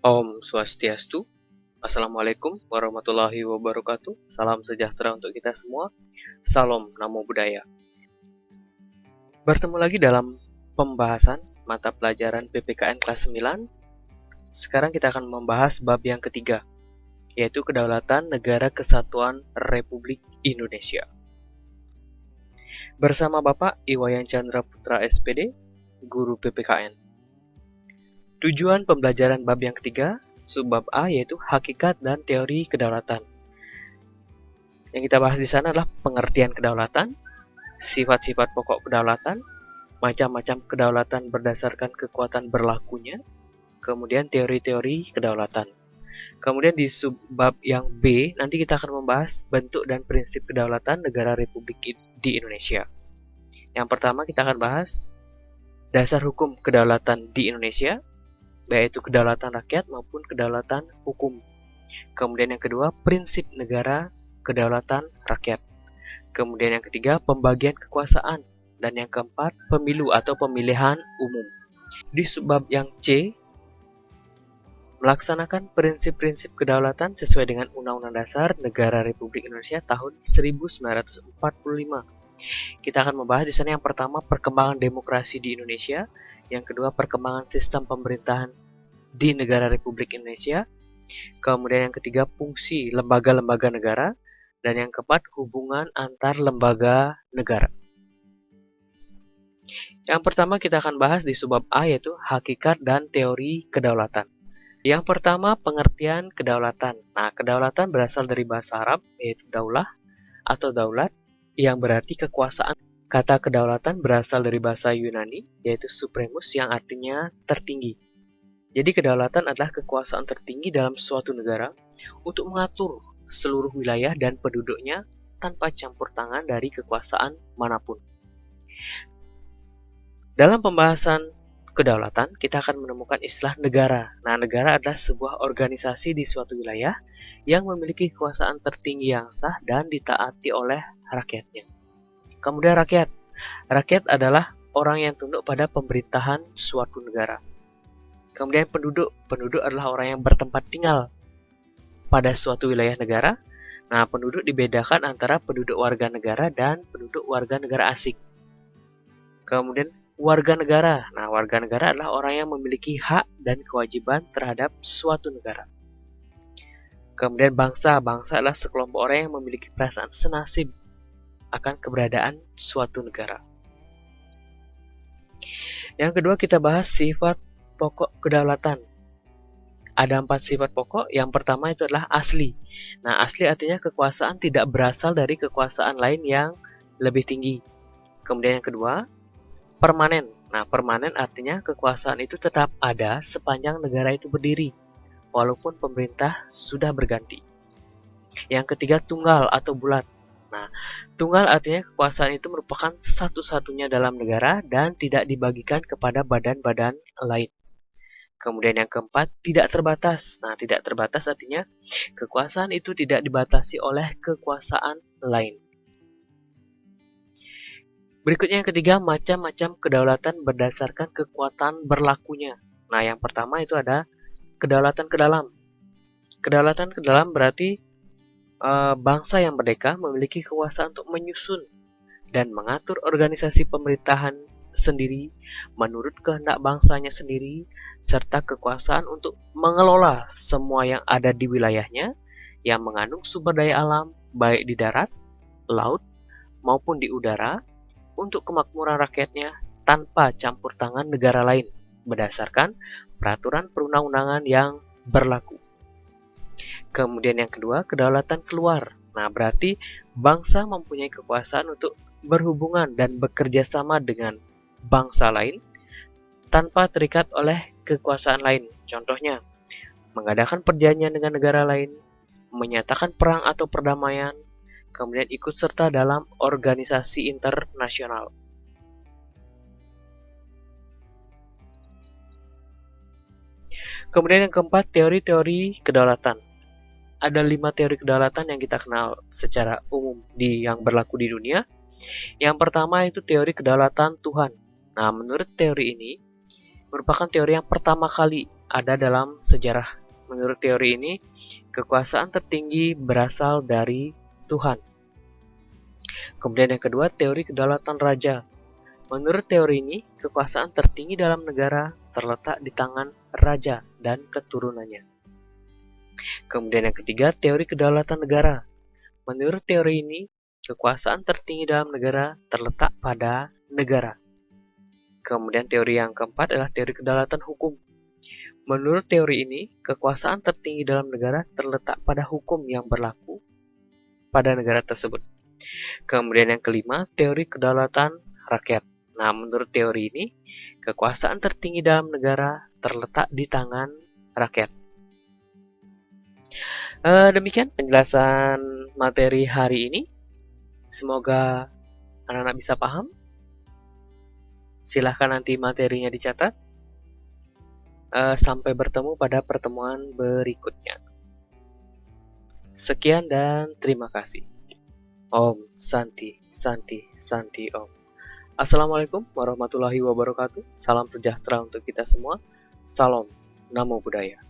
Om Swastiastu. Assalamualaikum warahmatullahi wabarakatuh. Salam sejahtera untuk kita semua. Salam Namo Buddhaya. Bertemu lagi dalam pembahasan mata pelajaran PPKN kelas 9. Sekarang kita akan membahas bab yang ketiga, yaitu Kedaulatan Negara Kesatuan Republik Indonesia. Bersama Bapak Iwayan Chandra Putra SPD, Guru PPKN. Tujuan pembelajaran bab yang ketiga, subbab A, yaitu hakikat dan teori kedaulatan. Yang kita bahas di sana adalah pengertian kedaulatan, sifat-sifat pokok kedaulatan, macam-macam kedaulatan berdasarkan kekuatan berlakunya, kemudian teori-teori kedaulatan. Kemudian di subbab yang B, nanti kita akan membahas bentuk dan prinsip kedaulatan negara Republik di Indonesia. Yang pertama kita akan bahas dasar hukum kedaulatan di Indonesia, yaitu kedaulatan rakyat maupun kedaulatan hukum. Kemudian yang kedua, prinsip negara kedaulatan rakyat. Kemudian yang ketiga, pembagian kekuasaan. Dan yang keempat, pemilu atau pemilihan umum. Di subbab yang C, melaksanakan prinsip-prinsip kedaulatan sesuai dengan Undang-Undang Dasar Negara Republik Indonesia tahun 1945. Kita akan membahas di sana yang pertama, perkembangan demokrasi di Indonesia. Yang kedua, perkembangan sistem pemerintahan di negara Republik Indonesia. Kemudian yang ketiga, fungsi lembaga-lembaga negara. Dan yang keempat, hubungan antar lembaga negara. Yang pertama kita akan bahas di subbab A, yaitu hakikat dan teori kedaulatan. Yang pertama, pengertian kedaulatan. Nah, kedaulatan berasal dari bahasa Arab, yaitu daulah atau daulat, yang berarti kekuasaan. Kata kedaulatan berasal dari bahasa Yunani, yaitu supremus, yang artinya tertinggi. Jadi kedaulatan adalah kekuasaan tertinggi dalam suatu negara untuk mengatur seluruh wilayah dan penduduknya tanpa campur tangan dari kekuasaan manapun. Dalam pembahasan kedaulatan, kita akan menemukan istilah negara. Nah, negara adalah sebuah organisasi di suatu wilayah yang memiliki kekuasaan tertinggi yang sah dan ditaati oleh rakyatnya. Kemudian rakyat. Rakyat adalah orang yang tunduk pada pemerintahan suatu negara. Kemudian penduduk. Penduduk adalah orang yang bertempat tinggal pada suatu wilayah negara. Nah, penduduk dibedakan antara penduduk warga negara dan penduduk warga negara asing. Kemudian warga negara. Nah, warga negara adalah orang yang memiliki hak dan kewajiban terhadap suatu negara. Kemudian bangsa. Bangsa adalah sekelompok orang yang memiliki perasaan senasib akan keberadaan suatu negara. Yang kedua kita bahas sifat pokok kedaulatan. Ada 4 sifat pokok. Yang pertama itu adalah asli. Nah, asli artinya kekuasaan tidak berasal dari kekuasaan lain yang lebih tinggi. Kemudian yang kedua, permanen. Nah, permanen artinya kekuasaan itu tetap ada sepanjang negara itu berdiri, walaupun pemerintah sudah berganti. Yang ketiga, tunggal atau bulat. Nah, tunggal artinya kekuasaan itu merupakan satu-satunya dalam negara dan tidak dibagikan kepada badan-badan lain. Kemudian yang keempat, tidak terbatas. Nah, tidak terbatas artinya kekuasaan itu tidak dibatasi oleh kekuasaan lain. Berikutnya yang ketiga, macam-macam kedaulatan berdasarkan kekuatan berlakunya. Nah, yang pertama itu ada kedaulatan ke dalam. Kedaulatan ke dalam berarti bangsa yang merdeka memiliki kekuasaan untuk menyusun dan mengatur organisasi pemerintahan sendiri menurut kehendak bangsanya sendiri, serta kekuasaan untuk mengelola semua yang ada di wilayahnya yang mengandung sumber daya alam baik di darat, laut, maupun di udara untuk kemakmuran rakyatnya tanpa campur tangan negara lain berdasarkan peraturan perundang-undangan yang berlaku. Kemudian yang kedua, kedaulatan keluar. Nah, berarti bangsa mempunyai kekuasaan untuk berhubungan dan bekerja sama dengan bangsa lain tanpa terikat oleh kekuasaan lain. Contohnya, mengadakan perjanjian dengan negara lain, menyatakan perang atau perdamaian, kemudian ikut serta dalam organisasi internasional. Kemudian yang keempat, teori-teori kedaulatan. Ada 5 teori kedaulatan yang kita kenal secara umum yang berlaku di dunia. Yang pertama itu teori kedaulatan Tuhan. Nah, menurut teori ini, merupakan teori yang pertama kali ada dalam sejarah. Menurut teori ini, kekuasaan tertinggi berasal dari Tuhan. Kemudian yang kedua, teori kedaulatan raja. Menurut teori ini, kekuasaan tertinggi dalam negara terletak di tangan raja dan keturunannya. Kemudian yang ketiga, teori kedaulatan negara. Menurut teori ini, kekuasaan tertinggi dalam negara terletak pada negara. Kemudian teori yang keempat adalah teori kedaulatan hukum. Menurut teori ini, kekuasaan tertinggi dalam negara terletak pada hukum yang berlaku pada negara tersebut. Kemudian yang kelima, teori kedaulatan rakyat. Nah, menurut teori ini, kekuasaan tertinggi dalam negara terletak di tangan rakyat. Demikian penjelasan materi hari ini. Semoga anak-anak bisa paham. Silahkan nanti materinya dicatat. Sampai bertemu pada pertemuan berikutnya. Sekian dan terima kasih. Om Santi, Santi, Santi Om. Assalamualaikum warahmatullahi wabarakatuh. Salam sejahtera untuk kita semua. Salam, Namo Buddhaya.